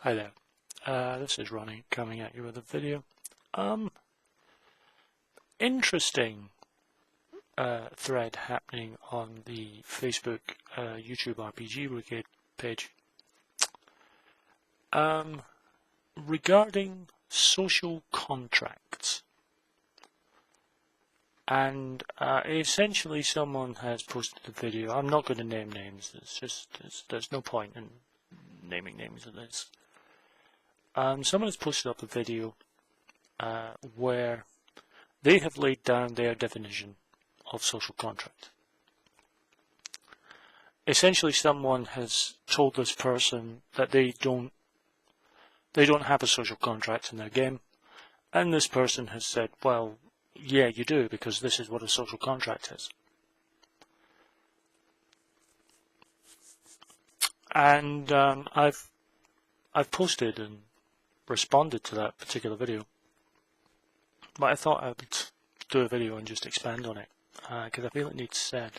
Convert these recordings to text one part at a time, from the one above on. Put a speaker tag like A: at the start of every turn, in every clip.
A: Hi there. This is Ronnie coming at you with a video. Interesting thread happening on the Facebook YouTube RPG Brigade page regarding social contracts. And essentially someone has posted a video. I'm not going to name names. There's no point in naming names of this. Someone has posted up a video where they have laid down their definition of social contract. Essentially, someone has told this person that they don't have a social contract in their game, and this person has said, well, yeah, you do, because this is what a social contract is. And I've posted and responded to that particular video, but I thought I would do a video and just expand on it because I feel it needs said.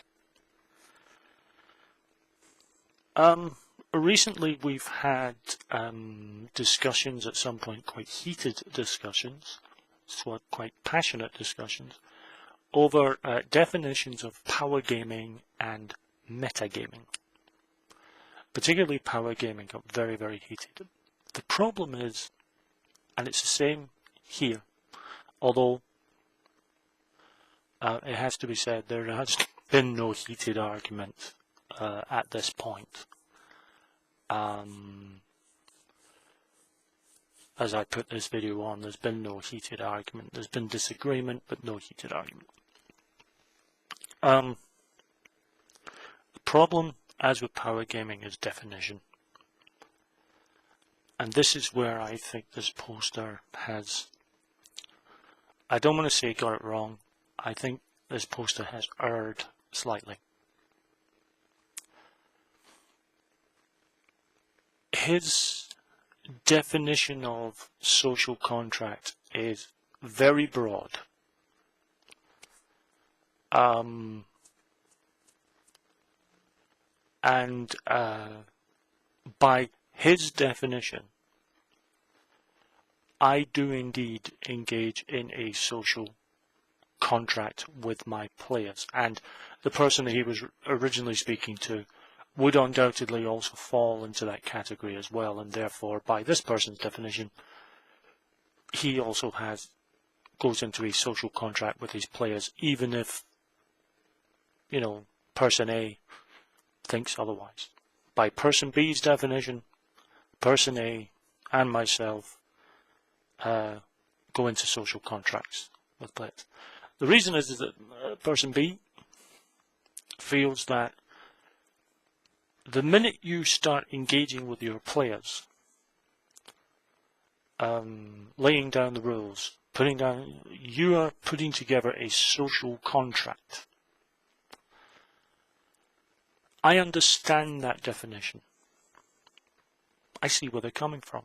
A: Recently we've had discussions at some point, quite heated discussions, quite passionate discussions, over definitions of power gaming and metagaming. Particularly power gaming got very, very heated. The problem is, and it's the same here, although it has to be said there has been no heated argument at this point. As I put this video on, there's been no heated argument. There's been disagreement, but no heated argument. The problem, as with power gaming, is definition. And this is where I think this poster has, I don't want to say got it wrong, I think this poster has erred slightly. His definition of social contract is very broad. And by his definition, I do indeed engage in a social contract with my players, and the person that he was originally speaking to would undoubtedly also fall into that category as well, and therefore, by this person's definition, he also goes into a social contract with his players, even if, you know, person A thinks otherwise. By person B's definition, person A and myself go into social contracts with players. The reason is that person B feels that the minute you start engaging with your players, laying down the rules, you are putting together a social contract. I understand that definition. I see where they're coming from.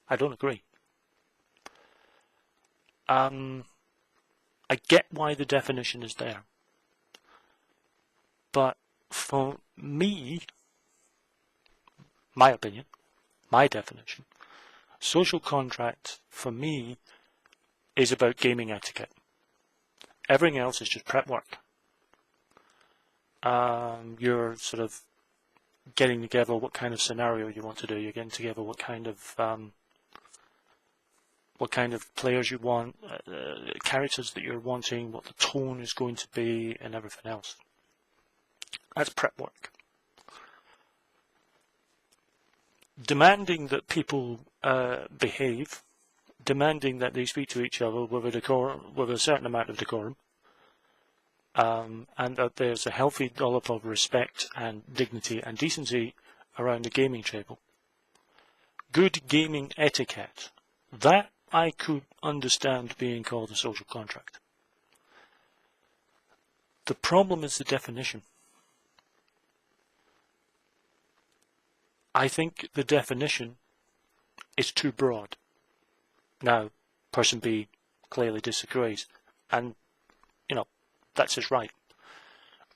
A: I don't agree. I get why the definition is there. But for me, my opinion, my definition, social contract for me is about gaming etiquette. Everything else is just prep work. You're sort of getting together what kind of scenario you want to do. You're getting together what kind of players you want, characters that you're wanting, what the tone is going to be, and everything else. That's prep work. Demanding that people behave, demanding that they speak to each other with a certain amount of decorum, and that there's a healthy dollop of respect and dignity and decency around the gaming table. Good gaming etiquette. That I could understand being called a social contract. The problem is the definition. I think the definition is too broad. Now, person B clearly disagrees, and, you know, that's his right.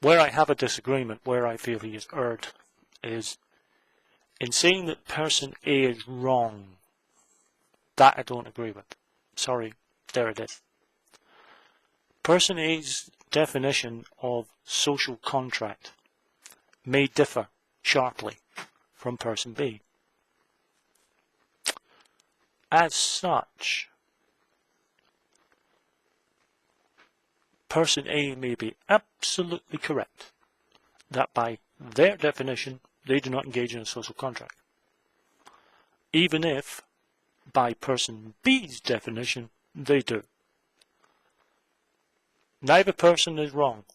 A: Where I have a disagreement, where I feel he has erred, is In saying that person A is wrong, that I don't agree with. Sorry, there it is. Person A's definition of social contract may differ sharply from person B. As such, person A may be absolutely correct that by their definition they do not engage in a social contract, even if by person B's definition they do. Neither person is wrong.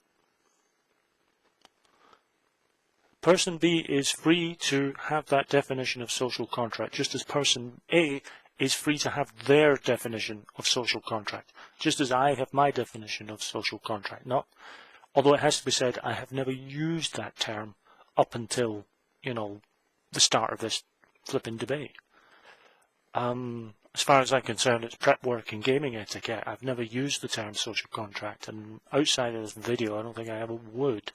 A: Person B is free to have that definition of social contract, just as person A is free to have their definition of social contract, just as I have my definition of social contract. Not, although it has to be said, I have never used that term up until, the start of this flipping debate. As far as I'm concerned, it's prep work and gaming etiquette. I've never used the term social contract, and outside of this video, I don't think I ever would.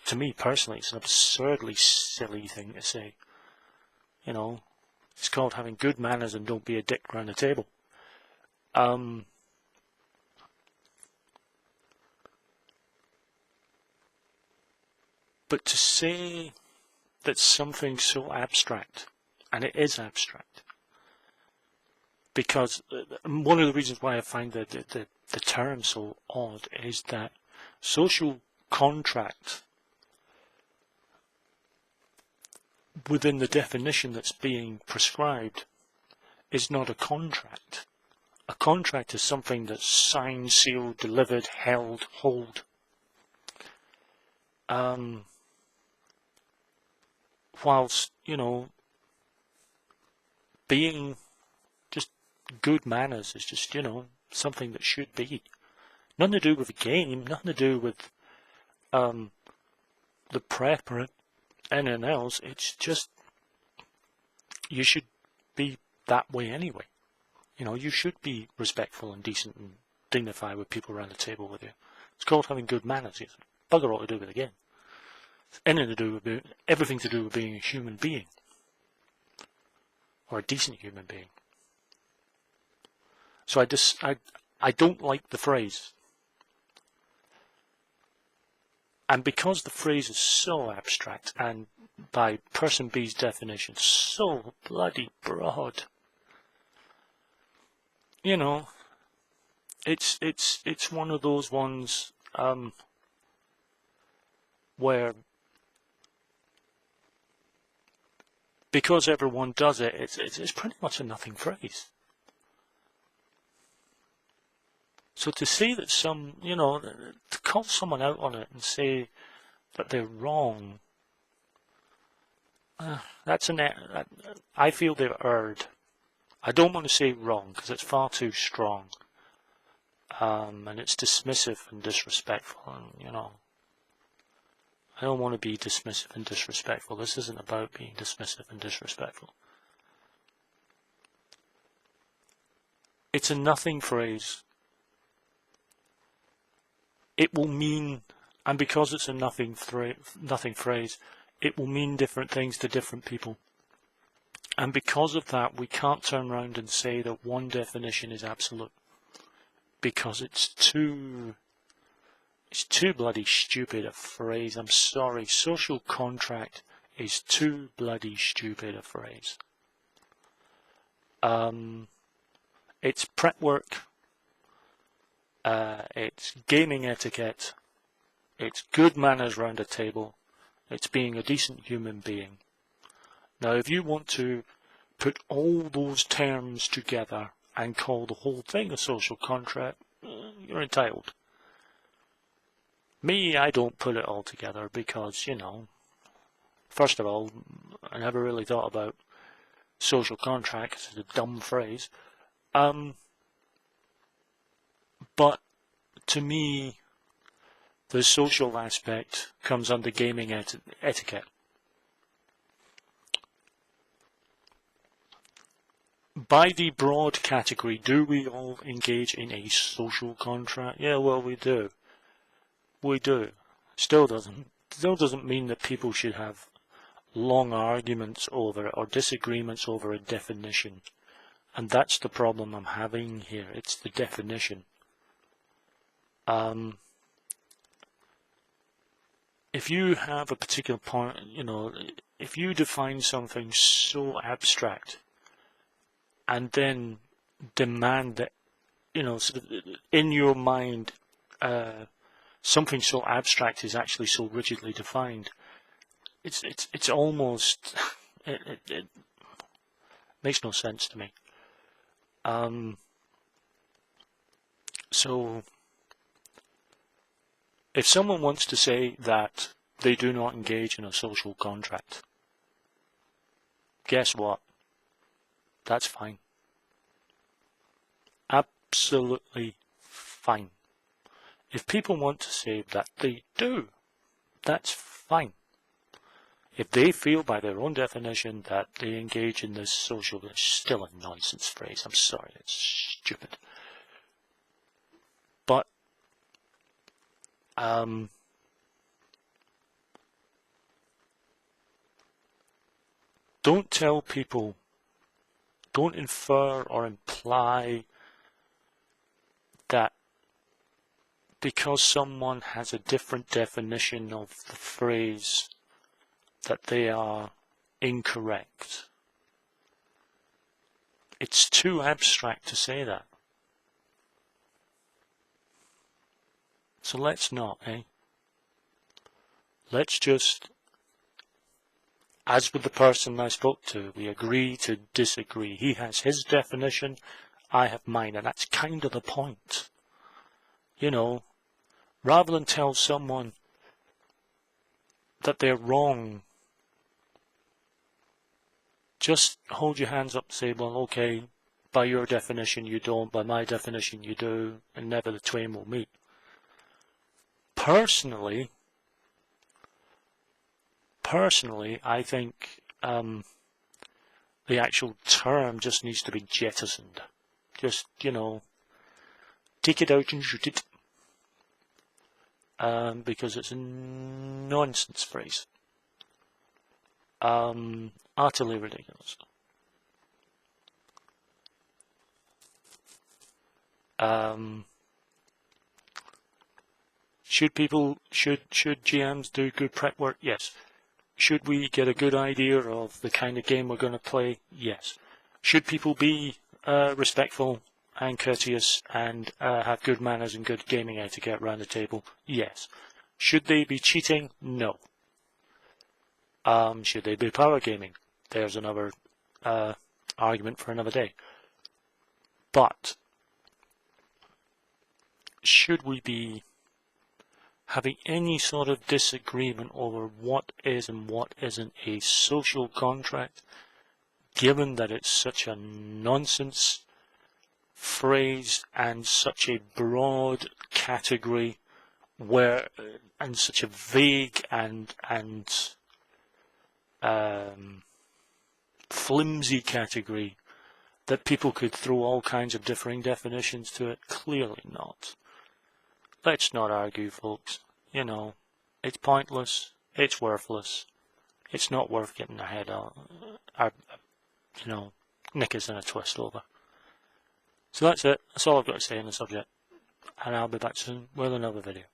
A: To me personally, it's an absurdly silly thing to say. It's called having good manners and don't be a dick around the table. But to say that something so abstract, and it is abstract, because one of the reasons why I find the term so odd is that social contract, within the definition that's being prescribed, is not a contract. A contract is something that's signed, sealed, delivered, held, hold. Whilst, being just good manners is just, something that should be. Nothing to do with the game, nothing to do with the prep or anything else. It's just, you should be that way anyway. You should be respectful and decent and dignified with people around the table with you. It's called having good manners. It's bugger all to do with it again. It's everything to do with being a human being. Or a decent human being. So I don't like the phrase. And because the phrase is so abstract, and by person B's definition, so bloody broad, it's one of those ones where, because everyone does it, it's pretty much a nothing phrase. So to say that to call someone out on it and say that they're wrong, I feel they've erred. I don't want to say wrong because it's far too strong, and it's dismissive and disrespectful, and I don't want to be dismissive and disrespectful. This isn't about being dismissive and disrespectful. It's a nothing phrase. It will mean, and because it's a nothing phrase, it will mean different things to different people. And because of that, we can't turn around and say that one definition is absolute. Because it's too bloody stupid a phrase. I'm sorry, social contract is too bloody stupid a phrase. It's prep work. It's gaming etiquette. It's good manners round a table. It's being a decent human being. Now, if you want to put all those terms together and call the whole thing a social contract, you're entitled. Me, I don't put it all together because, first of all, I never really thought about social contract. It's a dumb phrase. But to me, the social aspect comes under gaming etiquette. By the broad category, do we all engage in a social contract? Yeah, well, we do. We do. Still doesn't mean that people should have long arguments over it or disagreements over a definition. And that's the problem I'm having here. It's the definition. If you have a particular point, if you define something so abstract and then demand that, sort of in your mind, something so abstract is actually so rigidly defined, it's almost, it makes no sense to me. So if someone wants to say that they do not engage in a social contract, guess what? That's fine. Absolutely fine. If people want to say that they do, that's fine. If they feel by their own definition that they engage in this social, it's still a nonsense phrase. I'm sorry, it's stupid. But don't tell people, don't infer or imply that because someone has a different definition of the phrase that they are incorrect. It's too abstract to say that. So let's not, Let's just, as with the person I spoke to, we agree to disagree. He has his definition, I have mine, and that's kind of the point. Rather than tell someone that they're wrong, just hold your hands up and say, well, okay, by your definition you don't, by my definition you do, and never the twain will meet. Personally, I think the actual term just needs to be jettisoned. Just, take it out and shoot it. Because it's a nonsense phrase. Utterly ridiculous. Should GMs do good prep work? Yes. Should we get a good idea of the kind of game we're going to play? Yes. Should people be respectful and courteous and have good manners and good gaming etiquette around the table? Yes. Should they be cheating? No. Should they be power gaming? There's another argument for another day. But should we be having any sort of disagreement over what is and what isn't a social contract, given that it's such a nonsense phrase and such a broad category and such a vague and flimsy category that people could throw all kinds of differing definitions to it? Clearly not. Let's not argue, folks. It's pointless. It's worthless. It's not worth getting our head out, knickers in a twist over. So that's it. That's all I've got to say on the subject. And I'll be back soon with another video.